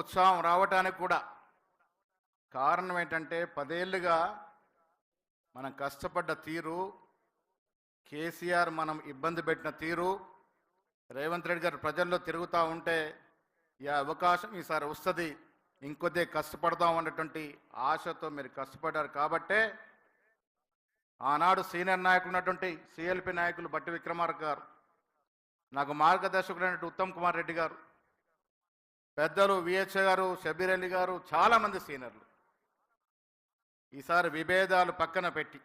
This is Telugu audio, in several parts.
ఉత్సాహం రావటానికి కూడా కారణం ఏంటంటే 10 ఏళ్ళుగా మనం కష్టపడ్డ తీరు, కేసీఆర్ మనం ఇబ్బంది పెట్టిన తీరు, రేవంత్ రెడ్డి గారు ప్రజల్లో తిరుగుతూ ఉంటే ఈ అవకాశం ఈసారి వస్తుంది, ఇంకొద్దే కష్టపడదాం అన్నటువంటి ఆశతో మీరు కష్టపడ్డారు. కాబట్టే ఆనాడు సీనియర్ నాయకులు ఉన్నటువంటి సిఎల్పి నాయకులు బట్టి విక్రమార్క గారు, నాకు మార్గదర్శకులైనటువంటి ఉత్తమ్ కుమార్ రెడ్డి గారు, పెద్దలు విహెచ్ గారు, షబీర్ అలీ గారు, చాలామంది సీనియర్లు ఈసారి విభేదాలు పక్కన పెట్టి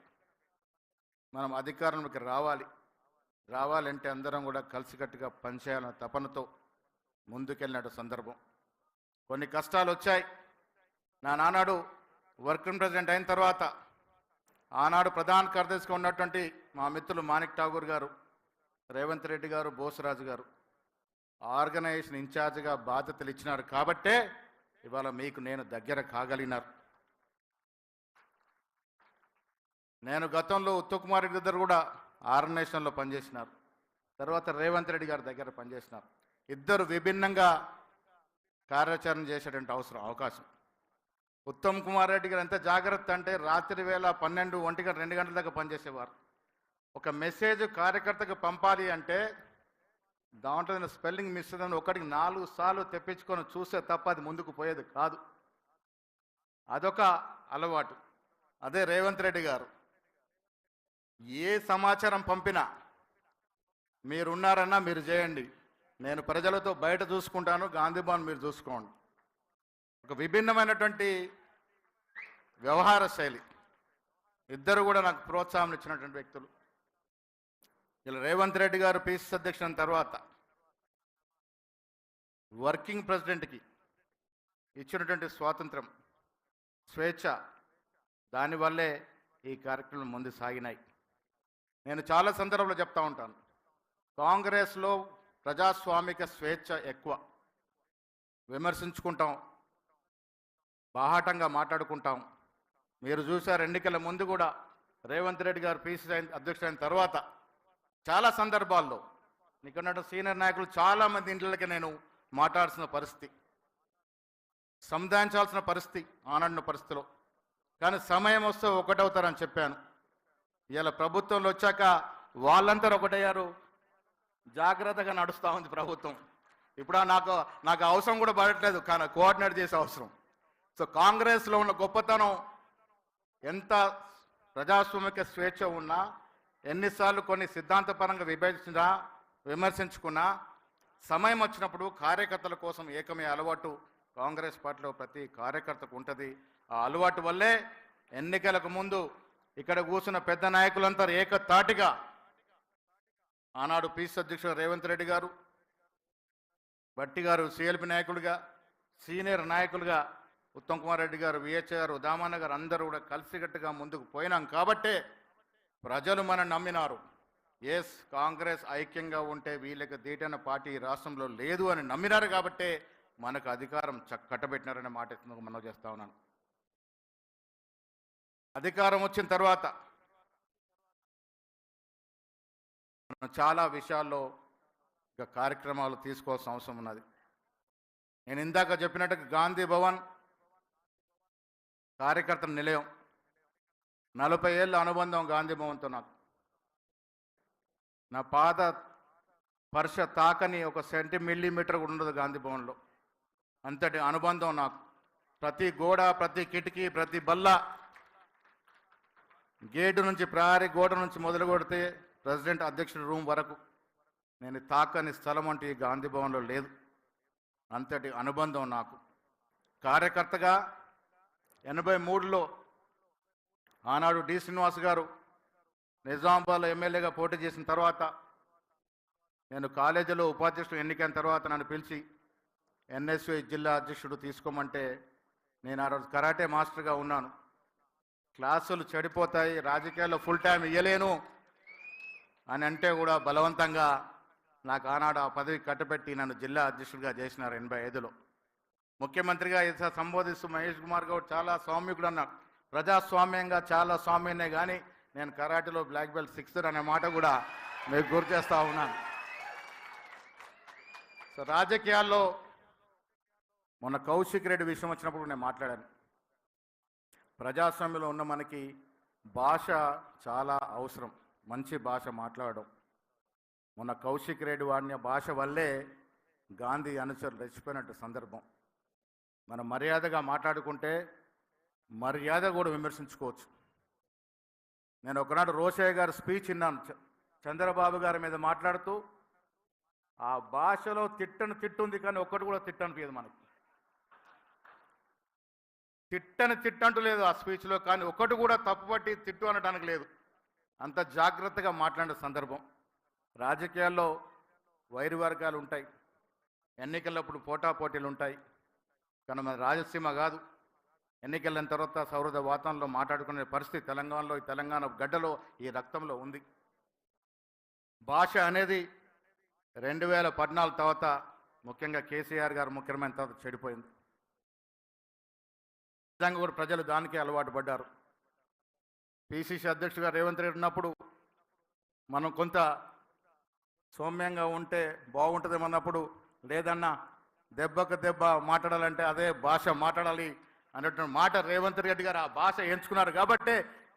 మనం అధికారంలోకి రావాలంటే అందరం కూడా కలిసికట్టుగా పనిచేయాలన్న తపనతో ముందుకెళ్ళినట్టు సందర్భం. కొన్ని కష్టాలు వచ్చాయి. నా నానాడు వర్కింగ్ ప్రెసిడెంట్ అయిన తర్వాత ఆనాడు ప్రధాన కార్యదర్శిగా ఉన్నటువంటి మా మిత్రులు మాణిక్ ఠాగూర్ గారు, రేవంత్ రెడ్డి గారు, బోసరాజు గారు ఆర్గనైజేషన్ ఇన్ఛార్జిగా బాధ్యతలు ఇచ్చినారు. కాబట్టే ఇవాళ మీకు నేను దగ్గర కాగలిగినారు. నేను గతంలో ఉత్తమ్ కుమార్ రెడ్డి దగ్గర కూడా ఆర్గనైజేషన్లో పనిచేసినారు, తర్వాత రేవంత్ రెడ్డి గారి దగ్గర పనిచేసినారు. ఇద్దరు విభిన్నంగా కార్యాచరణ చేసేటువంటి అవకాశం. ఉత్తమ్ కుమార్ రెడ్డి గారు ఎంత జాగ్రత్త అంటే రాత్రి వేళ 12, 1 గంట, 2 గంటల దాకా పనిచేసేవారు. ఒక మెసేజ్ కార్యకర్తకు పంపాలి అంటే దాంట్లో స్పెల్లింగ్ మిస్ అయిందని ఒకటికి 4 సార్లు తెప్పించుకొని చూస్తే తప్ప అది ముందుకు పోయేది కాదు. అదొక అలవాటు. అదే రేవంత్ రెడ్డి గారు ఏ సమాచారం పంపినా మీరున్నారన్నా మీరు చేయండి, నేను ప్రజలతో బయట చూసుకుంటాను, గాంధీ భవన్ మీరు చూసుకోండి. ఒక విభిన్నమైనటువంటి వ్యవహార శైలి. ఇద్దరు కూడా నాకు ప్రోత్సాహం ఇచ్చినటువంటి వ్యక్తులు. ఇలా రేవంత్ రెడ్డి గారు పిసిసి అధ్యక్షుడు తర్వాత వర్కింగ్ ప్రెసిడెంట్కి ఇచ్చినటువంటి స్వాతంత్రం, స్వేచ్ఛ, దానివల్లే ఈ కార్యక్రమం ముందు సాగినాయి. నేను చాలా సందర్భంలో చెప్తా ఉంటాను, కాంగ్రెస్లో ప్రజాస్వామిక స్వేచ్ఛ ఎక్కువ. విమర్శించుకుంటాం, బాహాటంగా మాట్లాడుకుంటాం. మీరు చూశారు ఎన్నికల ముందు కూడా రేవంత్ రెడ్డి గారు పిసిసి అధ్యక్షుడైన తర్వాత చాలా సందర్భాల్లో నీకున్నట్టు సీనియర్ నాయకులు చాలామంది ఇంట్లోకి నేను మాట్లాడాల్సిన పరిస్థితి, సంధానించాల్సిన పరిస్థితి ఆనాడున్న పరిస్థితిలో. కానీ సమయం వస్తే ఒకటవుతారని చెప్పాను. ఇలా ప్రభుత్వంలో వచ్చాక వాళ్ళంతా ఒకటయ్యారు. జాగ్రత్తగా నడుస్తూ ఉంది ప్రభుత్వం. ఇప్పుడు నాకు అవసరం కూడా పడట్లేదు, కానీ కోఆర్డినేట్ చేసే అవసరం. సో కాంగ్రెస్లో ఉన్న గొప్పతనం, ఎంత ప్రజాస్వామిక స్వేచ్ఛ ఉన్నా, ఎన్నిసార్లు కొన్ని సిద్ధాంతపరంగా విమర్శించుకున్నా, సమయం వచ్చినప్పుడు కార్యకర్తల కోసం ఏకమే అలవాటు కాంగ్రెస్ పార్టీలో ప్రతి కార్యకర్తకు ఉంటుంది. ఆ అలవాటు వల్లే ఎన్నికలకు ముందు ఇక్కడ కూర్చున్న పెద్ద నాయకులంతా ఏకతాటిగా ఆనాడు పిసిసి అధ్యక్షుడు రేవంత్ రెడ్డి గారు, బట్టి గారు సిఎల్పి నాయకులుగా, సీనియర్ నాయకులుగా ఉత్తమ్ కుమార్ రెడ్డి గారు, విహెచ్ గారు, దామన్న గారు అందరూ కూడా కలిసికట్టుగా ముందుకు పోయినాం. కాబట్టే ప్రజలు మనం నమ్మినారు. ఎస్, కాంగ్రెస్ ఐక్యంగా ఉంటే వీళ్ళకి దీటైన పార్టీ రాష్ట్రంలో లేదు అని నమ్మినారు. కాబట్టే మనకు అధికారం కట్టబెట్టినారనే మాట మనం చేస్తా ఉన్నాను. అధికారం వచ్చిన తర్వాత మనం చాలా విషయాల్లో ఇక కార్యక్రమాలు తీసుకోవాల్సిన అవసరం ఉన్నది. నేను ఇందాక చెప్పినట్టుగా గాంధీ భవన్ కార్యకర్తల నిలయం, 40 ఏళ్ళ అనుబంధం గాంధీ భవన్తో. నాకు నా పాద స్పర్శ తాకని ఒక సెంటీమీటర్ కూడా ఉండదు గాంధీ భవన్లో. అంతటి అనుబంధం నాకు. ప్రతి గోడ, ప్రతి కిటికీ, ప్రతి బల్ల, గేటు నుంచి, ప్రహరీ గోడ నుంచి మొదలు కొడితే ప్రెసిడెంట్ అధ్యక్షుడి రూమ్ వరకు నేను తాకని స్థలం అంటే ఈ గాంధీ భవన్లో లేదు. అంతటి అనుబంధం నాకు. కార్యకర్తగా 83లో ఆనాడు డి శ్రీనివాస్ గారు నిజామాబాద్లో ఎమ్మెల్యేగా పోటీ చేసిన తర్వాత, నేను కాలేజీలో ఉపాధ్యక్షుడు ఎన్నికైన తర్వాత నన్ను పిలిచి ఎన్ఎస్యు జిల్లా అధ్యక్షుడు తీసుకోమంటే, నేను ఆ రోజు కరాటే మాస్టర్గా ఉన్నాను. క్లాసులు చెడిపోతాయి, రాజకీయాల్లో ఫుల్ టైం ఇవ్వలేను అని అంటే కూడా బలవంతంగా నాకు ఆనాడు ఆ పదవి కట్టబెట్టి నన్ను జిల్లా అధ్యక్షుడిగా చేసినారు 85లో. ముఖ్యమంత్రిగా సంబోధిస్తూ మహేష్ కుమార్ గౌడ్ చాలా సౌమ్యుడు అన్నారు. ప్రజాస్వామ్యంగా చాలా స్వామ్యనే, కానీ నేను కరాటేలో బ్లాక్ బెల్ట్ 6th అనే మాట కూడా మీకు గుర్తు చేస్తూ ఉన్నాను. సో రాజకీయాల్లో మొన్న కౌశిక్ రెడ్డి విషయం వచ్చినప్పుడు నేను మాట్లాడాను. ప్రజాస్వామ్యంలో ఉన్న మనకి భాష చాలా అవసరం, మంచి భాష మాట్లాడడం. మొన్న కౌశిక్ రెడ్డి వాడిన భాష వల్లే గాంధీ అనుచరులు రెచ్చిపోయినట్టు సందర్భం. మనం మర్యాదగా మాట్లాడుకుంటే మర్యాద కూడా విమర్శించుకోవచ్చు. నేను ఒకనాడు రోషయ్య గారి స్పీచ్ విన్నాను, చంద్రబాబు గారి మీద మాట్లాడుతూ. ఆ భాషలో తిట్టని తిట్టుంది, కానీ ఒక్కటి కూడా తిట్టనిపించదు మనకి. తిట్టని తిట్టంటూ లేదు ఆ స్పీచ్లో, కానీ ఒకటి కూడా తప్పుపట్టి తిట్టు అనడానికి లేదు. అంత జాగ్రత్తగా మాట్లాడిన సందర్భం. రాజకీయాల్లో వైరు వర్గాలు ఉంటాయి, ఎన్నికలప్పుడు పోటాపోటీలు ఉంటాయి, కానీ మన రాజసీమ కాదు. ఎన్నికలైన తర్వాత సౌహృద వాతావరణంలో మాట్లాడుకునే పరిస్థితి తెలంగాణలో, ఈ తెలంగాణ గడ్డలో, ఈ రక్తంలో ఉంది. భాష అనేది 2014 తర్వాత, ముఖ్యంగా కేసీఆర్ గారు ముఖ్యమైన తర్వాత చెడిపోయింది. నిజంగా కూడా ప్రజలు దానికే అలవాటు పడ్డారు. పిసిసి అధ్యక్షుడిగా రేవంత్ రెడ్డి ఉన్నప్పుడు మనం కొంత సౌమ్యంగా ఉంటే బాగుంటుందేమన్నప్పుడు, లేదన్నా దెబ్బకు దెబ్బ మాట్లాడాలంటే అదే భాష మాట్లాడాలి అన్నటువంటి మాట రేవంత్ రెడ్డి గారు ఆ భాష ఎంచుకున్నారు. కాబట్టే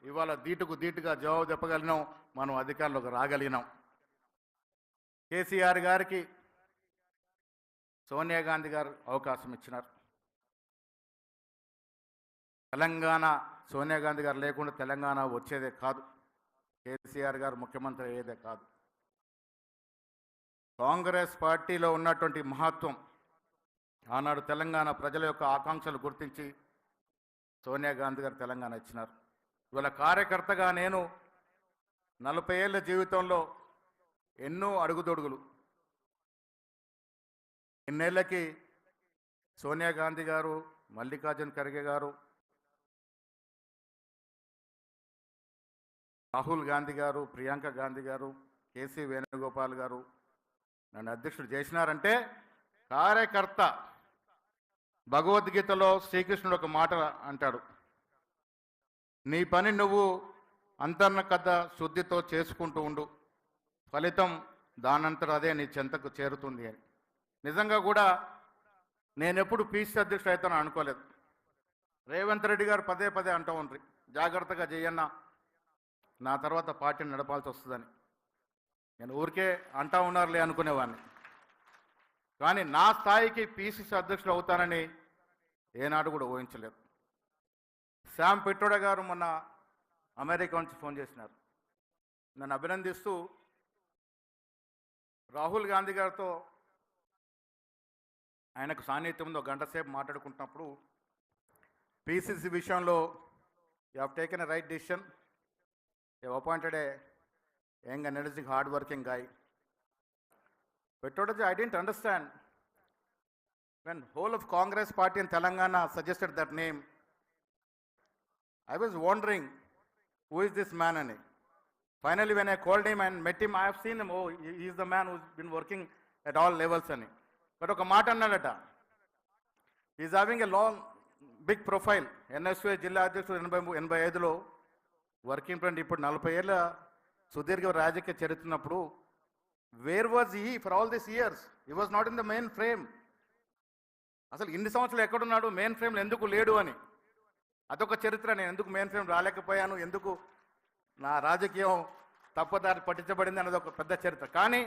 ఇవాళ ధీటుకు ధీటుగా జవాబు చెప్పగలిగినాం, మనం అధికారంలోకి రాగలిగినాం. కేసీఆర్ గారికి సోనియా గాంధీ గారు అవకాశం ఇచ్చినారు. తెలంగాణ సోనియా గాంధీ గారు లేకుండా తెలంగాణ వచ్చేదే కాదు, కేసీఆర్ గారు ముఖ్యమంత్రి అయ్యేదే కాదు. కాంగ్రెస్ పార్టీలో ఉన్నటువంటి మహత్వం, ఆనాడు తెలంగాణ ప్రజల యొక్క ఆకాంక్షలు గుర్తించి సోనియా గాంధీ గారు తెలంగాణ ఇచ్చినారు. ఇవాళ కార్యకర్తగా నేను 40 ఏళ్ళ జీవితంలో ఎన్నో అడుగుదొడుగులు. ఇన్నేళ్ళకి సోనియా గాంధీ గారు, మల్లికార్జున ఖర్గే గారు, రాహుల్ గాంధీ గారు, ప్రియాంక గాంధీ గారు, కేసీ వేణుగోపాల్ గారు నన్ను అధ్యక్షుడు చేసినారంటే, కార్యకర్త భగవద్గీతలో శ్రీకృష్ణుడు ఒక మాట అంటాడు, నీ పని నువ్వు అంతర్గత శుద్ధితో చేసుకుంటూ ఉండు, ఫలితం దానంతట అదే నీ చెంతకు చేరుతుంది అని. నిజంగా కూడా నేను ఎప్పుడు పిసిసి అధ్యక్షుడు అవుతానని అనుకోలేదు. రేవంత్ రెడ్డి గారు పదే పదే అంటూ ఉంటారు, జాగ్రత్తగా చేయన్న, నా తర్వాత పార్టీని నడపాల్సి వస్తుందని. నేను ఊరికే అంటా ఉన్నారులే అనుకునేవాడిని. కానీ నా స్థాయికి పిసిసి అధ్యక్షుడు అవుతానని ఏనాడు కూడా ఊహించలేదు. శామ్ పిట్రోడా గారు మొన్న అమెరికా నుంచి ఫోన్ చేసినారు, నన్ను అభినందిస్తూ రాహుల్ గాంధీ గారితో ఆయనకు సాన్నిధ్యంలో 1 గంట సేపు మాట్లాడుకుంటున్నప్పుడు, పిసిసి విషయంలో you have taken a right decision, you have appointed A young energetic hard working guy. Petroda ji, I didn't understand. When whole of Congress party in Telangana suggested that name, I was wondering, who is this man? And finally, when I called him and met him, I have seen him. Oh, he is the man who's been working at all levels. And but oka మాట అన్నాడట, he is having a long, big profile. NSU జిల్లా అధ్యక్షుడు 85లో వర్కింగ్ ప్రెసిడెంట్. ఇప్పుడు 40 ఏళ్ళ సుదీర్ఘ రాజకీయ చరిత్రన్నప్పుడు, where was he for all this years? He was not in the main frame. అసలు ఇన్ని సంవత్సరాలు ఎక్కడున్నాడు, మెయిన్ ఫ్రేమ్లో ఎందుకు లేడు అని. అదొక చరిత్ర. నేను ఎందుకు మెయిన్ ఫ్రేమ్ రాలేకపోయాను, ఎందుకు నా రాజకీయం తప్పుదారి పట్టించబడింది అన్నది ఒక పెద్ద చరిత్ర. కానీ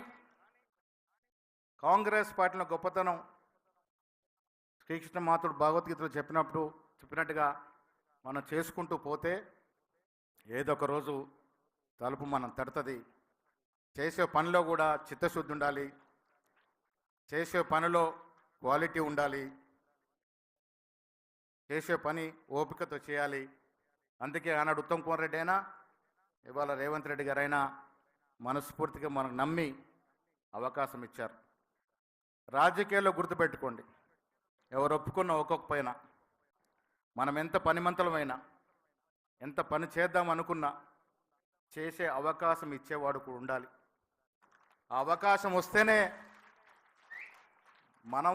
కాంగ్రెస్ పార్టీలో గొప్పతనం, శ్రీకృష్ణ మాతుడు భగవద్గీతలో చెప్పినట్టుగా మనం చేసుకుంటూ పోతే ఏదో ఒక రోజు తలుపు మనం తడుతుంది. చేసే పనిలో కూడా చిత్తశుద్ధి ఉండాలి, చేసే పనిలో క్వాలిటీ ఉండాలి, చేసే పని ఓపికతో చేయాలి. అందుకే ఆనాడు ఉత్తమ్ కుమార్ రెడ్డి అయినా, ఇవాళ రేవంత్ రెడ్డి గారైనా మనస్ఫూర్తిగా మనకు నమ్మి అవకాశం ఇచ్చారు. రాజకీయాల్లో గుర్తుపెట్టుకోండి, ఎవరు ఒప్పుకున్న ఒక్కొక్కపైన మనం ఎంత పనిమంతులమైనా, ఎంత పని చేద్దాం అనుకున్నా, చేసే అవకాశం ఇచ్చేవాడు కూడా ఉండాలి. ఆ అవకాశం వస్తేనే మనం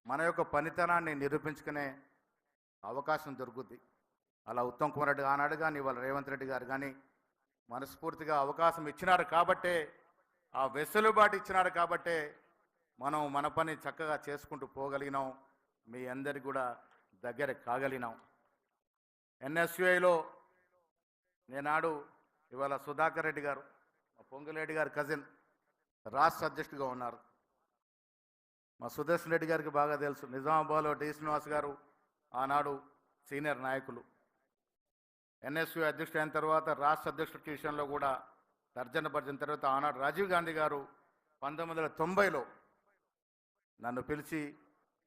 మన యొక్క పనితనాన్ని నిరూపించుకునే అవకాశం దొరుకుద్ది. అలా ఉత్తమ్ కుమార్ రెడ్డి ఆనాడు కానీ, ఇవాళ రేవంత్ రెడ్డి గారు కానీ మనస్ఫూర్తిగా అవకాశం ఇచ్చినారు కాబట్టే, ఆ వెసులుబాటు ఇచ్చినారు కాబట్టే మనం మన పని చక్కగా చేసుకుంటూ పోగలిగినాం. మీ అందరికి కూడా దగ్గర కాగలిగినాం. ఎన్ఎస్యుఐలో నేనాడు ఇవాళ సుధాకర్ రెడ్డి గారు మా పొంగులేటి గారి కజిన్ రాష్ట్ర అధ్యక్షుడిగా ఉన్నారు. మా సుదర్శన్ రెడ్డి గారికి బాగా తెలుసు. నిజామాబాద్లో డి శ్రీనివాస్ గారు ఆనాడు సీనియర్ నాయకులు. ఎన్ఎస్యు అధ్యక్షుడు అయిన తర్వాత రాష్ట్ర అధ్యక్షుడి విషయంలో కూడా తర్జన భర్జన తర్వాత ఆనాడు రాజీవ్ గాంధీ గారు 1990లో నన్ను పిలిచి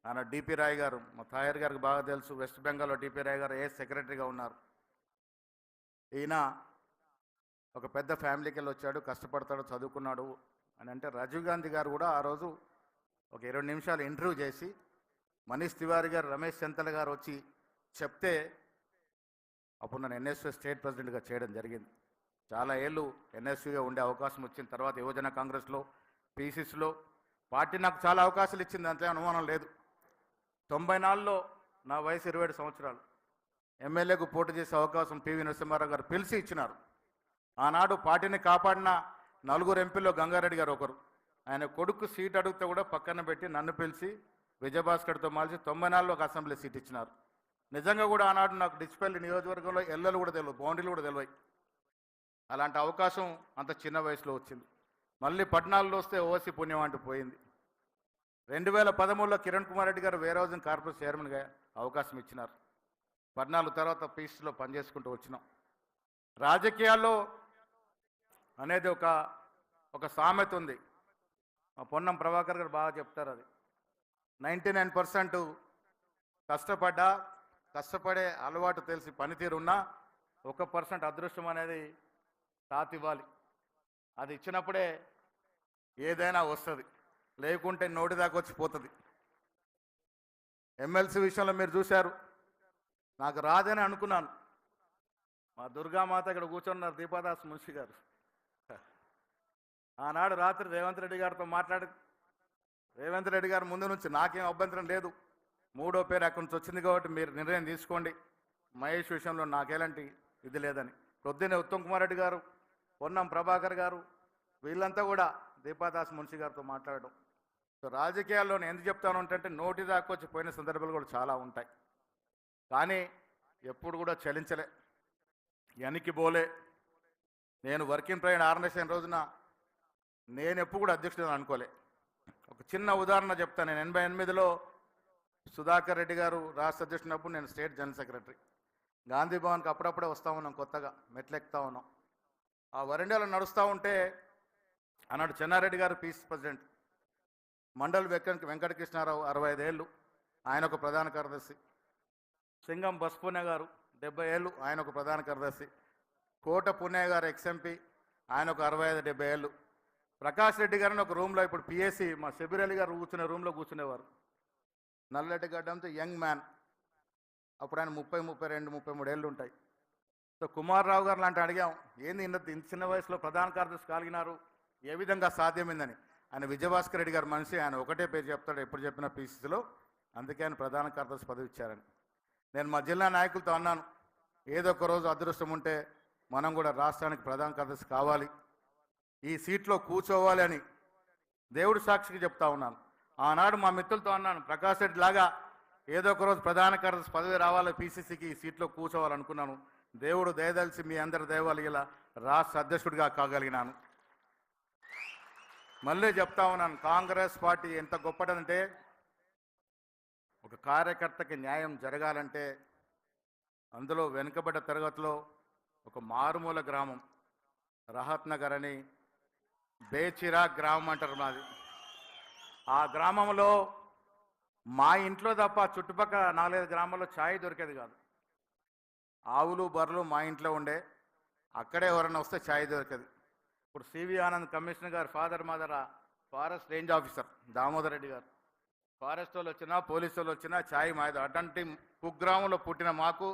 ఆనాడు డిపి రాయ్ గారు మా తాయర్ గారికి బాగా తెలుసు. వెస్ట్ బెంగాల్లో డిపి రాయ్ గారు సెక్రటరీగా ఉన్నారు. ఈయన ఒక పెద్ద ఫ్యామిలీకి వెళ్ళి వచ్చాడు, కష్టపడతాడు, చదువుకున్నాడు అని అంటే రాజీవ్ గాంధీ గారు కూడా ఆ రోజు ఒక 20 నిమిషాలు ఇంటర్వ్యూ చేసి మనీష్ తివారీ గారు, రమేష్ చెంతల గారు వచ్చి చెప్తే అప్పుడు నన్ను ఎన్ఎస్యూ స్టేట్ ప్రెసిడెంట్గా చేయడం జరిగింది. చాలా ఏళ్ళు ఎన్ఎస్యూగా ఉండే అవకాశం వచ్చిన తర్వాత యువజన కాంగ్రెస్లో, పీసీసీలో పార్టీ నాకు చాలా అవకాశాలు ఇచ్చింది, అంతే అనుమానం లేదు. 94లో నా వయసు 27 సంవత్సరాలు. ఎమ్మెల్యేకు పోటీ చేసే అవకాశం పివి నరసింహారావు గారు పిలిచి ఇచ్చినారు. ఆనాడు పార్టీని కాపాడిన 4 ఎంపీల్లో గంగారెడ్డి గారు ఒకరు. ఆయన కొడుకు సీట్ అడిగితే కూడా పక్కన పెట్టి నన్ను పిలిచి విజయభాస్కర్తో మాల్చి 94లో ఒక అసెంబ్లీ సీట్ ఇచ్చినారు. నిజంగా కూడా ఆనాడు నాకు డిచ్పల్లి నియోజకవర్గంలో ఎల్లలు కూడా తెలియదు, బౌండరీలు కూడా తెలియదు. అలాంటి అవకాశం అంత చిన్న వయసులో వచ్చింది. మళ్ళీ 14లో వస్తే ఓసీ పుణ్యం అంటూ పోయింది. 2013లో కిరణ్ కుమార్ రెడ్డి గారు వేర్ హౌసింగ్ కార్పొరేషన్ చైర్మన్గా అవకాశం ఇచ్చినారు. 14 తర్వాత పీసీలో పనిచేసుకుంటూ వచ్చినాం. రాజకీయాల్లో అనేది ఒక సామెత ఉంది. మా పొన్నం ప్రభాకర్ గారు బాగా చెప్తారు. అది 99% కష్టపడే అలవాటు తెలిసి పనితీరున్నా 1% అదృష్టం అనేది తాతివ్వాలి. అది ఇచ్చినప్పుడే ఏదైనా వస్తుంది, లేకుంటే నోటి దాకా వచ్చి పోతుంది. ఎమ్మెల్సీ విషయంలో మీరు చూశారు, నాకు రాదని అనుకున్నాను. మా దుర్గామాత ఇక్కడ కూర్చున్నారు, దీపాదాస్ మున్షి గారు. ఆనాడు రాత్రి రేవంత్ రెడ్డి గారితో మాట్లాడి, రేవంత్ రెడ్డి గారు ముందు నుంచి నాకేం అభ్యంతరం లేదు, 3వ పేరు అక్కడి నుంచి వచ్చింది కాబట్టి మీరు నిర్ణయం తీసుకోండి, మహేష్ విషయంలో నాకెలాంటి ఇది లేదని. పొద్దున్నే ఉత్తమ్ కుమార్ రెడ్డి గారు, పొన్నం ప్రభాకర్ గారు, వీళ్ళంతా కూడా దీపాదాస్ మున్షి గారితో మాట్లాడడం. సో రాజకీయాల్లో నేను ఎందుకు చెప్తాను అంటే నోటి దాకా వచ్చి పోయిన సందర్భాలు కూడా చాలా ఉంటాయి. కానీ ఎప్పుడు కూడా చలించలే, వెనక్కి పోలే. నేను వర్కింగ్ ప్రెసిడెంట్ ఆర్గనైజేషన్ రోజున నేను ఎప్పుడు కూడా అధ్యక్షుడు అనుకోలే. ఒక చిన్న ఉదాహరణ చెప్తాను. నేను 88లో సుధాకర్ రెడ్డి గారు రాష్ట్ర అధ్యక్షుడినప్పుడు నేను స్టేట్ జనరల్ సెక్రటరీ. గాంధీ భవన్కి అప్పుడప్పుడే వస్తూ ఉన్నాం, కొత్తగా మెట్లెక్కుతూ ఉన్నాం. ఆ వరండాలో నడుస్తూ ఉంటే ఆనాడు చెన్నారెడ్డి గారు పీసీ ప్రెసిడెంట్, మండల్ వెంకటకృష్ణారావు 65 ఏళ్ళు, ఆయన ఒక ప్రధాన కార్యదర్శి. సింగం బస్పునే గారు 70 ఏళ్ళు, ఆయన ఒక ప్రధాన కార్యదర్శి. కోట పుణ్య గారు ఎక్స్ఎంపీ, ఆయన ఒక 65-70 ఏళ్ళు. ప్రకాష్ రెడ్డి గారిని ఒక రూమ్లో, ఇప్పుడు పిఎస్సి మా షబీర్ అలీ గారు కూర్చునే రూమ్లో కూర్చునేవారు. నల్లటి గడ్డంతో యంగ్ మ్యాన్, అప్పుడు ఆయన 30, 32, 33 ఏళ్ళు ఉంటాయి. సో కుమార్ రావు గారు లాంటి అడిగాం, ఏంది ఇంత చిన్న వయసులో ప్రధాన కార్యదర్శి కలిగినారు, ఏ విధంగా సాధ్యమైందని. ఆయన విజయభాస్కర్ రెడ్డి గారు మనిషి, ఆయన ఒకటే పేరు చెప్తాడు ఎప్పుడు చెప్పిన పీసీసీలో, అందుకే ఆయన ప్రధాన కార్యదర్శి పదవి ఇచ్చారని. నేను మా జిల్లా నాయకులతో అన్నాను, ఏదో ఒక రోజు అదృష్టం ఉంటే మనం కూడా రాష్ట్రానికి ప్రధాన కార్యదర్శి కావాలి, ఈ సీట్లో కూర్చోవాలి అని దేవుడి సాక్షికి చెప్తా ఉన్నాను. ఆనాడు మా మిత్రులతో అన్నాను, ప్రకాష్ రెడ్డి లాగా ఏదో ఒక రోజు ప్రధాన కార్యదర్శి పదవి రావాలి, పీసీసీకి ఈ సీట్లో కూర్చోవాలనుకున్నాను. దేవుడు దయదలిసి మీ అందరి దయవాలి ఇలా రాష్ట్ర అధ్యక్షుడిగా కాగలిగినాను. మళ్ళీ చెప్తా ఉన్నాను, కాంగ్రెస్ పార్టీ ఎంత గొప్పదంటే, ఒక కార్యకర్తకి న్యాయం జరగాలంటే అందులో వెనుకబడ్డ తరగతిలో ఒక మారుమూల గ్రామం రహత్ నగర్ అని, బేచిరా గ్రామం అంటారు మాది. ఆ గ్రామంలో మా ఇంట్లో తప్ప చుట్టుపక్కల 4-5 గ్రామాల్లో ఛాయ్ దొరికేది కాదు. ఆవులు బర్రెలు మా ఇంట్లో ఉండే, అక్కడే ఎవరైనా వస్తే ఛాయ్ దొరికేది. ఇప్పుడు సివి ఆనంద్ కమిషనర్ గారు father mother forest range officer Damodar Reddy గారు, ఫారెస్ట్ వాళ్ళు వచ్చినా పోలీసు వాళ్ళు వచ్చినా ఛాయ్ మాయదు. అటువంటి కుగ్రామంలో పుట్టిన మాకు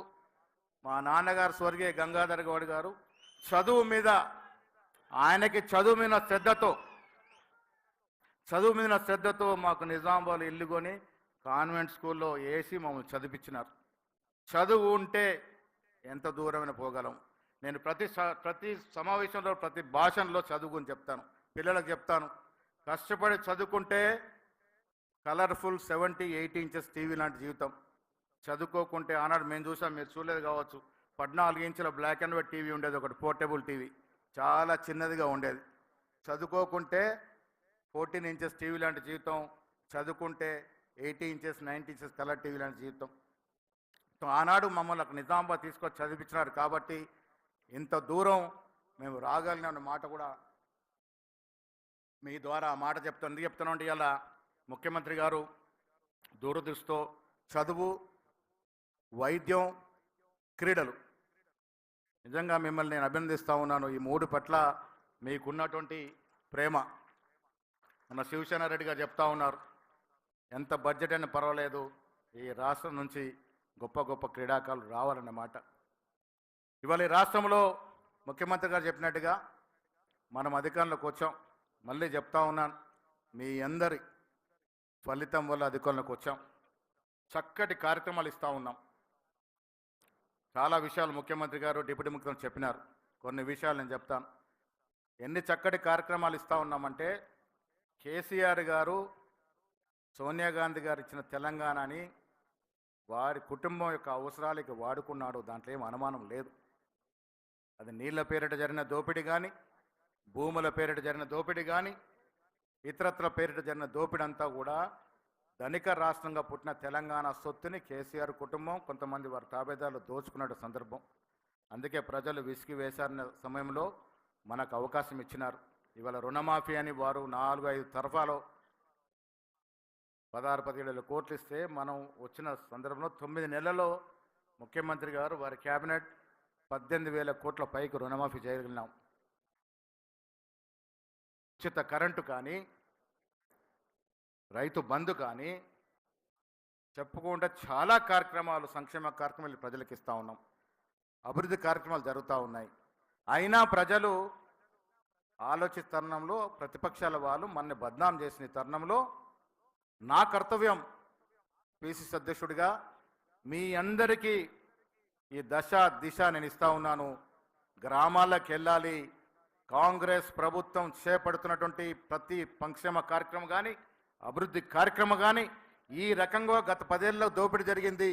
మా నాన్నగారు స్వర్గీయ గంగాధర్ గౌడ్ గారు చదువు మీద, ఆయనకి చదువు మీద శ్రద్ధతో మాకు నిజామాబాద్లో ఇల్లు కొని కాన్వెంట్ స్కూల్లో వేసి మమ్మల్ని చదివించినారు. చదువు ఉంటే ఎంత దూరమైన పోగలం. నేను ప్రతి సమావేశంలో, ప్రతి భాషలో చదువుకుని చెప్తాను, పిల్లలకు చెప్తాను, కష్టపడి చదువుకుంటే కలర్ఫుల్ 70-80 ఇంచెస్ టీవీ లాంటి జీవితం. చదువుకోకుంటే ఆనాడు మేము చూసాం, మీరు చూడలేదు కావచ్చు, 14 ఇంచుల బ్లాక్ అండ్ వైట్ టీవీ ఉండేది, ఒకటి పోర్టబుల్ టీవీ, చాలా చిన్నదిగా ఉండేది. చదువుకోకుంటే 14 ఇంచెస్ టీవీ లాంటి జీవితం, చదువుకుంటే 80 ఇంచెస్ 90 ఇంచెస్ కలర్ టీవీ లాంటి జీవితం. ఆనాడు మమ్మల్ని నిజామాబాద్ తీసుకొచ్చి చదివించినారు కాబట్టి ఇంత దూరం మేము రాగలిగిన మాట కూడా మీ ద్వారా ఆ మాట ఎందుకు చెప్తానంటే, ఇలా ముఖ్యమంత్రి గారు దూరదృష్టితో చదువు, వైద్యం, క్రీడలు, నిజంగా మిమ్మల్ని నేను అభినందిస్తూ ఉన్నాను. ఈ 3 పట్ల మీకున్నటువంటి ప్రేమ. మన శివసేన రెడ్డి గారు చెప్తా ఉన్నారు, ఎంత బడ్జెట్ అయినా పర్వాలేదు, ఈ రాష్ట్రం నుంచి గొప్ప గొప్ప క్రీడాకారులు రావాలన్నమాట. ఇవాళ ఈ రాష్ట్రంలో ముఖ్యమంత్రి గారు చెప్పినట్టుగా మనం అధికారంలోకి వచ్చాం. మళ్ళీ చెప్తా ఉన్నాను, మీ అందరి ఫలితం వల్ల అధికారంలోకి వచ్చాం. చక్కటి కార్యక్రమాలు ఇస్తూ ఉన్నాం. చాలా విషయాలు ముఖ్యమంత్రి గారు, డిప్యూటీ ముఖ్యమంత్రి చెప్పినారు. కొన్ని విషయాలు నేను చెప్తాను. ఎన్ని చక్కటి కార్యక్రమాలు ఇస్తూ ఉన్నామంటే, కేసీఆర్ గారు సోనియా గాంధీ గారు ఇచ్చిన తెలంగాణని వారి కుటుంబం యొక్క అవసరాలకి వాడుకున్నాడు, దాంట్లో ఏం అనుమానం లేదు. అది నీళ్ల పేరిట జరిగిన దోపిడీ కానీ, భూముల పేరిట జరిగిన దోపిడీ కానీ, ఇతరత్ర పేరిట జరిగిన దోపిడీ అంతా కూడా ధనిక రాష్ట్రంగా పుట్టిన తెలంగాణ సొత్తుని కేసీఆర్ కుటుంబం, కొంతమంది వారి తాబేదారులు దోచుకున్న సందర్భం. అందుకే ప్రజలు విసిగి వేశారన్న సమయంలో మనకు అవకాశం ఇచ్చినారు. ఇవాళ రుణమాఫీ అని వారు 4-5 తరఫాలో 16-17 కోట్లు ఇస్తే, మనం వచ్చిన సందర్భంలో 9 నెలల్లో ముఖ్యమంత్రి గారు వారి క్యాబినెట్ 18,000 కోట్ల పైకి రుణమాఫీ చేయగలిగినాం. ఉచిత కరెంటు కానీ, రైతు బంధు కానీ చెప్పుకుంటే చాలా కార్యక్రమాలు, సంక్షేమ కార్యక్రమాలు ప్రజలకు ఇస్తూ ఉన్నాం. అభివృద్ధి కార్యక్రమాలు జరుగుతూ ఉన్నాయి. అయినా ప్రజలు ఆలోచిస్తున్న తరుణంలో, ప్రతిపక్షాల వాళ్ళు మన బద్నాం చేసిన తరుణంలో నా కర్తవ్యం పిసిసి అధ్యక్షుడిగా మీ అందరికీ ఈ దశ దిశ నేను ఇస్తూ ఉన్నాను. గ్రామాలకు వెళ్ళాలి. కాంగ్రెస్ ప్రభుత్వం చేపడుతున్నటువంటి ప్రతి సంక్షేమ కార్యక్రమం కానీ, అభివృద్ధి కార్యక్రమం కానీ, ఈ రకంగా గత 10 ఏళ్ళలో దోపిడీ జరిగింది,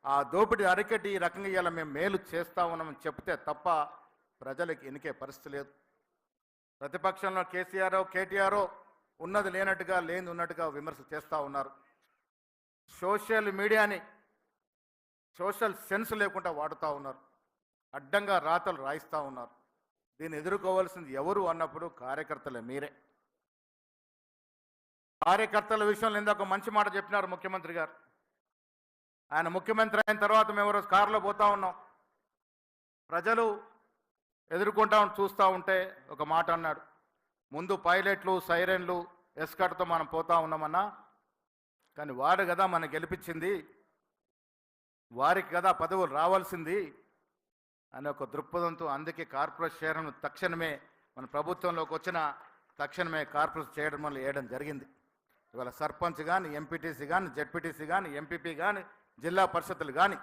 ఆ దోపిడీ అరికట్టి ఈ రకంగా ఇవాళ మేము మేలు చేస్తూ ఉన్నామని చెప్తే తప్ప ప్రజలకు ఎన్నికే పరిస్థితి లేదు. ప్రతిపక్షంలో కేసీఆర్, కేటీఆర్ ఉన్నది లేనట్టుగా, లేని ఉన్నట్టుగా విమర్శలు చేస్తూ ఉన్నారు. సోషల్ మీడియాని సోషల్ సెన్స్ లేకుండా వాడుతూ ఉన్నారు. అడ్డంగా రాతలు రాయిస్తూ ఉన్నారు. దీన్ని ఎదుర్కోవాల్సింది ఎవరు అన్నప్పుడు కార్యకర్తలే, మీరే. కార్యకర్తల విషయంలో ఇందాక మంచి మాట చెప్పినారు ముఖ్యమంత్రి గారు. ఆయన ముఖ్యమంత్రి అయిన తర్వాత మేము రోజు కారులో పోతా ఉన్నాం. ప్రజలు ఎదుర్కొంటా చూస్తూ ఉంటే ఒక మాట అన్నాడు, ముందు పైలట్లు, సైరన్లు, ఎస్కట్తో మనం పోతా ఉన్నామన్నా, కానీ వారు కదా మనం గెలిపించింది, వారికి కదా పదవులు రావాల్సింది అనే ఒక దృక్పథంతో, అందుకే కార్పొరేట్ షేర్ను తక్షణమే మన ప్రభుత్వంలోకి వచ్చిన తక్షణమే కార్పొరేట్ చేయడం వల్ల వేయడం జరిగింది. ఇవాళ సర్పంచ్ కానీ, ఎంపీటీసీ కానీ, జెడ్పీటీసీ కానీ, ఎంపీపీ కానీ, జిల్లా పరిషత్తులు కానీ,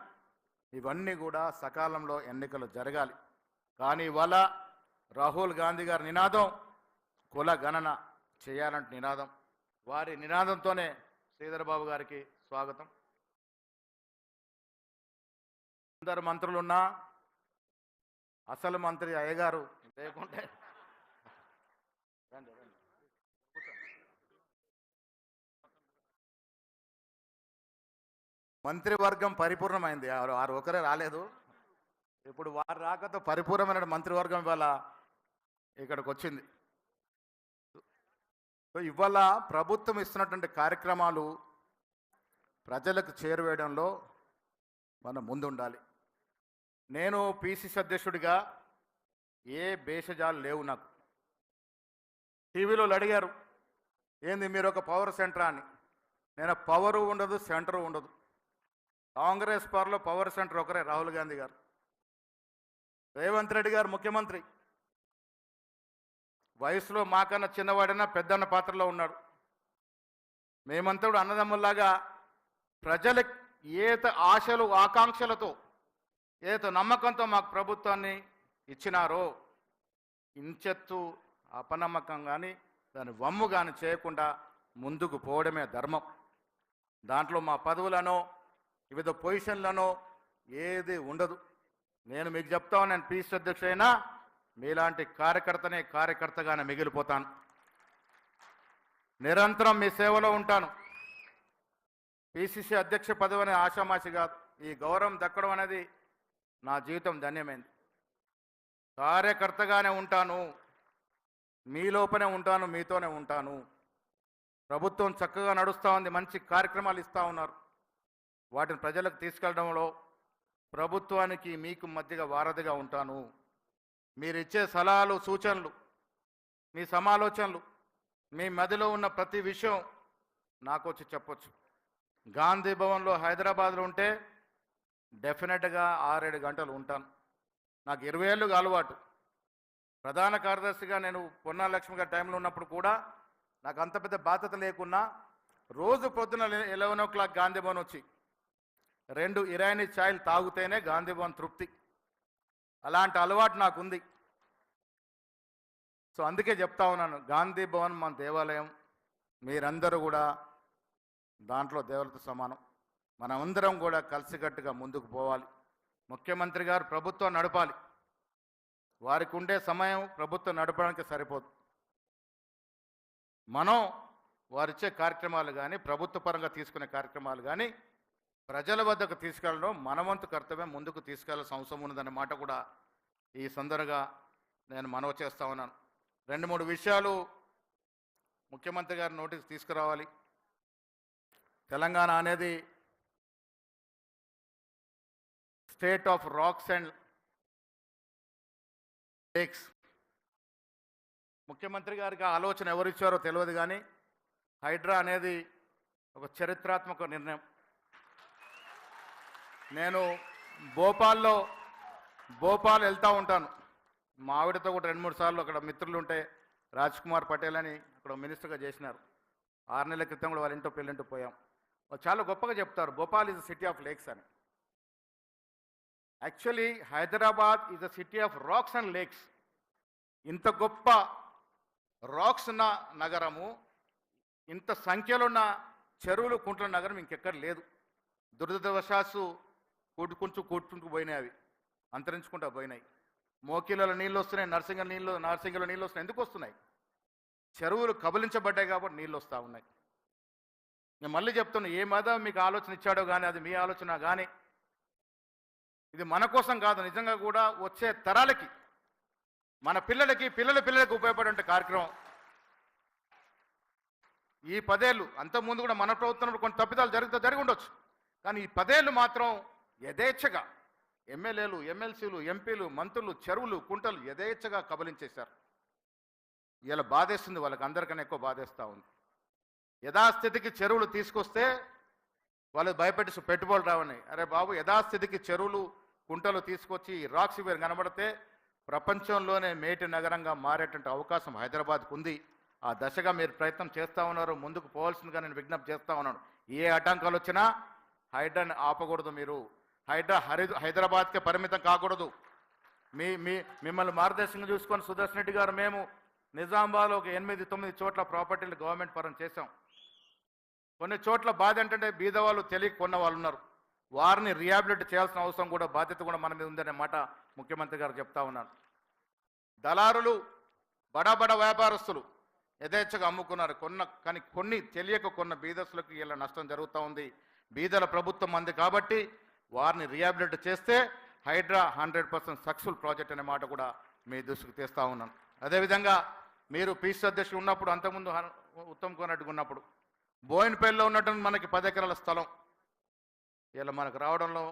ఇవన్నీ కూడా సకాలంలో ఎన్నికలు జరగాలి. కానీ ఇవాళ రాహుల్ గాంధీ గారి నినాదం కుల గణన చేయాలంటే నినాదం. వారి నినాదంతోనే శ్రీధర్ బాబు గారికి స్వాగతం. అందరు మంత్రులున్నా అసలు మంత్రి అయ్యగారు లేకుంటే మంత్రివర్గం పరిపూర్ణమైంది. వారు ఒకరే రాలేదు. ఇప్పుడు వారు రాకతో పరిపూర్ణమైన మంత్రివర్గం ఇవాళ ఇక్కడికి వచ్చింది. ఇవాళ ప్రభుత్వం ఇస్తున్నటువంటి కార్యక్రమాలు ప్రజలకు చేరువేయడంలో మనం ముందుండాలి. నేను పిసిసి అధ్యక్షుడిగా ఏ భేషజాలు లేవు నాకు. టీవీలో అడిగారు, ఏంది మీరు ఒక పవర్ సెంటర్ అని. నేను పవరు ఉండదు, సెంటరు ఉండదు. కాంగ్రెస్ పార్టీలో పవర్ సెంటర్ ఒకరే, రాహుల్ గాంధీ గారు. రేవంత్ రెడ్డి గారు ముఖ్యమంత్రి, వయసులో మాకన్నా చిన్నవాడైనా పెద్దన్న పాత్రలో ఉన్నాడు. మేమంతా కూడా అన్నదమ్ముల్లాగా ప్రజల ఏత ఆశలు ఆకాంక్షలతో, ఏత నమ్మకంతో మాకు ప్రభుత్వాన్ని ఇచ్చినారో ఇంచెత్తు అపనమ్మకం కానీ దాని వమ్ము కానీ చేయకుండా ముందుకు పోవడమే ధర్మం. దాంట్లో మా పదవులనో వివిధ పొజిషన్లనో ఏది ఉండదు. నేను మీకు చెప్తా ఉన్నాను, పీసీ అధ్యక్షుడైనా మీలాంటి కార్యకర్తగానే మిగిలిపోతాను. నిరంతరం మీ సేవలో ఉంటాను. పిసిసి అధ్యక్ష పదవి అనే ఆషామాషి కాదు. ఈ గౌరవం దక్కడం అనేది నా జీవితం ధన్యమైంది. కార్యకర్తగానే ఉంటాను, మీ లోపనే ఉంటాను, మీతోనే ఉంటాను. ప్రభుత్వం చక్కగా నడుస్తూ ఉంది, మంచి కార్యక్రమాలు ఇస్తూ ఉన్నారు. వాటిని ప్రజలకు తీసుకెళ్లడంలో ప్రభుత్వానికి మీకు మధ్యగా వారధిగా ఉంటాను. మీరు ఇచ్చే సలహాలు, సూచనలు, మీ సమాలోచనలు, మీ మదిలో ఉన్న ప్రతి విషయం నాకు వచ్చి చెప్పొచ్చు. గాంధీ భవన్లో హైదరాబాద్లో ఉంటే డెఫినెట్గా 6-7 గంటలు ఉంటాను. నాకు 20 ఏళ్ళుగా అలవాటు. ప్రధాన కార్యదర్శిగా నేను పొన్నాల లక్ష్మి గారి టైంలో ఉన్నప్పుడు కూడా నాకు అంత పెద్ద బాధ్యత లేకున్నా రోజు పొద్దున 11 o'clock గాంధీ భవన్ వచ్చి 2 ఇరానీ ఛాయలు తాగితేనే గాంధీ భవన్ తృప్తి. అలాంటి అలవాటు నాకుంది. సో అందుకే చెప్తా ఉన్నాను, గాంధీ భవన్ మన దేవాలయం. మీరందరూ కూడా దాంట్లో దేవులతో సమానం. మనమందరం కూడా కలిసికట్టుగా ముందుకు పోవాలి. ముఖ్యమంత్రి గారు ప్రభుత్వం నడపాలి. వారికి ఉండే సమయం ప్రభుత్వం నడపడానికి సరిపోదు. మనం వారిచ్చే కార్యక్రమాలు కానీ, ప్రభుత్వ పరంగా తీసుకునే కార్యక్రమాలు కానీ ప్రజల వద్దకు తీసుకెళ్ళడం మన వంతు కర్తవ్యం. ముందుకు తీసుకెళ్లాల్సిన అవసరం ఉన్నదనే మాట కూడా ఈ సందర్భంగా నేను మనవి చేస్తా ఉన్నాను. 2-3 విషయాలు ముఖ్యమంత్రి గారి నోటీస్ తీసుకురావాలి. తెలంగాణ అనేది state of rocks and lakes. ముఖ్యమంత్రి గారికి ఆ ఆలోచన ఎవరిచ్చారో తెలియదు, కానీ హైడ్రా అనేది ఒక చరిత్రాత్మక నిర్ణయం. నేను భోపాల్ వెళ్తూ ఉంటాను. మా ఆవిడతో కూడా 2-3 సార్లు అక్కడ మిత్రులు ఉంటే రాజ్ కుమార్ పటేల్ అని అక్కడ మినిస్టర్గా చేసినారు. 6 నెలల క్రితం కూడా వాళ్ళ ఇంటో పెళ్ళింటూ పోయాం. వాళ్ళు చాలా గొప్పగా చెప్తారు, Bhopal is the city of lakes అని. Actually Hyderabad is the city of rocks and lakes. ఇంత గొప్ప రాక్స్ ఉన్న నగరము, ఇంత సంఖ్యలో ఉన్న చెరువులు, కుంట్ల నగరం ఇంకెక్కడ లేదు. దురదృష్టవశాత్తు కూర్చుకుంటూ పోయినాయి, అవి అంతరించుకుంటూ పోయినాయి. మోకిలలో నీళ్ళు వస్తున్నాయి, నర్సింగలో నీళ్ళు వస్తున్నాయి. ఎందుకు వస్తున్నాయి? చెరువులు కబలించబడ్డాయి కాబట్టి నీళ్ళు వస్తూ ఉన్నాయి. నేను మళ్ళీ చెప్తున్నా, ఏ మదం మీకు ఆలోచన ఇచ్చాడో కానీ అది మీ ఆలోచన కానీ ఇది మన కోసం కాదు, నిజంగా కూడా వచ్చే తరాలకి, మన పిల్లలకి ఉపయోగపడే కార్యక్రమం. ఈ 10 ఏళ్ళు, అంతకుముందు కూడా మన ప్రభుత్వంలో కొన్ని తప్పిదాలు జరిగి ఉండొచ్చు, కానీ ఈ 10 ఏళ్ళు మాత్రం యథేచ్ఛగా ఎమ్మెల్యేలు, ఎమ్మెల్సీలు, ఎంపీలు, మంత్రులు చెరువులు, కుంటలు యథేచ్ఛగా కబలించేశారు. ఇలా బాధేస్తుంది, వాళ్ళకి అందరికన్నా ఎక్కువ బాధేస్తూ ఉంది. యథాస్థితికి చెరువులు తీసుకొస్తే వాళ్ళు భయపెట్టి పెట్టుబడులు రావని. అరే బాబు, యథాస్థితికి చెరువులు, కుంటలు తీసుకొచ్చి రాక్స్ వేరు కనబడితే ప్రపంచంలోనే మేటి నగరంగా మారేటువంటి అవకాశం హైదరాబాద్కు ఉంది. ఆ దశగా మీరు ప్రయత్నం చేస్తూ ఉన్నారు. ముందుకు పోవాల్సిందిగా నేను విజ్ఞప్తి చేస్తూ ఉన్నాను. ఏ ఆటంకాలు వచ్చినా హైడ్రాని ఆపకూడదు. మీరు హైడ్రా హైదరాబాద్కే పరిమితం కాకూడదు. మిమ్మల్ని మార్గదర్శకంగా చూసుకొని సుదర్శన్ రెడ్డి గారు, మేము నిజామాబాద్లో ఒక 8-9 చోట్ల ప్రాపర్టీలు గవర్నమెంట్ పరం చేశాం. కొన్ని చోట్ల బాధ ఏంటంటే బీదవాళ్ళు తెలియక కొన్న వాళ్ళు ఉన్నారు. వారిని రిహాబిలిట్ చేయాల్సిన అవసరం కూడా, బాధ్యత కూడా మన మీద ఉందనే మాట ముఖ్యమంత్రి గారు చెప్తా ఉన్నాను. దళారులు, బడా వ్యాపారస్తులు యథేచ్ఛగా అమ్ముకున్నారు. కానీ కొన్ని తెలియక కొన్న బీదస్తులకు ఇలా నష్టం జరుగుతూ ఉంది. బీదల ప్రభుత్వం మంది కాబట్టి వారిని రిహాబిలిట్ చేస్తే హైడ్రా 100% సక్సెస్ఫుల్ ప్రాజెక్ట్ అనే మాట కూడా మీ దృష్టికి తెస్తూ ఉన్నాను. అదేవిధంగా మీరు పీసీ అధ్యక్షుడు ఉన్నప్పుడు, అంతకుముందు ఉత్తమ్ కుమార్ రెడ్డి ఉన్నప్పుడు బోయినపల్లిలో ఉన్నటువంటి మనకి 10 ఎకరాల స్థలం ఇలా మనకు రావడంలో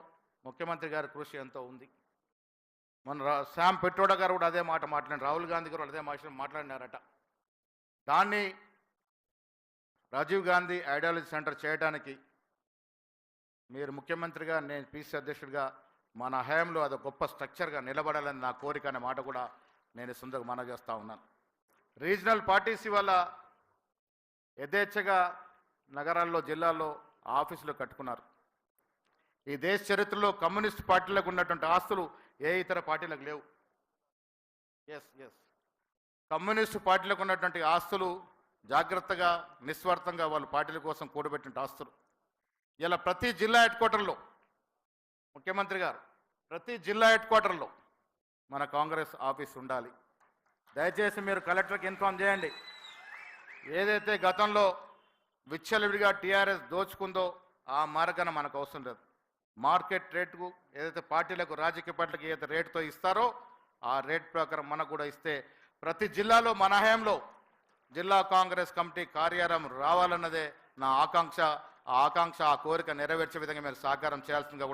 ముఖ్యమంత్రి గారి కృషి ఎంతో ఉంది. మన శామ్ పెట్రోడా గారు కూడా అదే మాట మాట్లాడారు, రాహుల్ గాంధీ గారు అదే మాట్లాడినారట. దాన్ని రాజీవ్ గాంధీ ఐడియాలజీ సెంటర్ చేయడానికి మీరు ముఖ్యమంత్రిగా, నేను పీసీ అధ్యక్షుడిగా మన హయాంలో అది గొప్ప స్ట్రక్చర్గా నిలబడాలని నా కోరిక అనే మాట కూడా నేను సొంతంగా మనవి చేస్తూ ఉన్నాను. రీజనల్ పార్టీస్ వల్ల యథేచ్ఛగా నగరాల్లో, జిల్లాల్లో ఆఫీసులు కట్టుకున్నారు. ఈ దేశ చరిత్రలో కమ్యూనిస్ట్ పార్టీలకు ఉన్నటువంటి ఆస్తులు ఏ ఇతర పార్టీలకు లేవు. కమ్యూనిస్టు పార్టీలకు ఉన్నటువంటి ఆస్తులు జాగ్రత్తగా, నిస్వార్థంగా వాళ్ళు పార్టీల కోసం కూడబెట్టిన ఆస్తులు. ఇలా ప్రతి జిల్లా హెడ్ క్వార్టర్లో ముఖ్యమంత్రి గారు ప్రతి జిల్లా హెడ్ క్వార్టర్లో మన కాంగ్రెస్ ఆఫీస్ ఉండాలి. దయచేసి మీరు కలెక్టర్కి ఇన్ఫార్మ్ చేయండి. ఏదైతే గతంలో విచ్చలవిడిగా టీఆర్ఎస్ దోచుకుందో ఆ మార్గాన మనకు అవసరం లేదు. మార్కెట్ రేటుకు ఏదైతే పార్టీలకు రాజకీయ పార్టీలకు ఏదైతే రేటుతో ఇస్తారో ఆ రేట్ ప్రకారం మనకు కూడా ఇస్తే ప్రతి జిల్లాలో మన హయాంలో జిల్లా కాంగ్రెస్ కమిటీ కార్యాలయం రావాలన్నదే నా ఆకాంక్ష. ఆ ఆకాంక్ష ఆ కోరిక నెరవేర్చే విధంగా మీరు సహకారం చేయాల్సిందిగా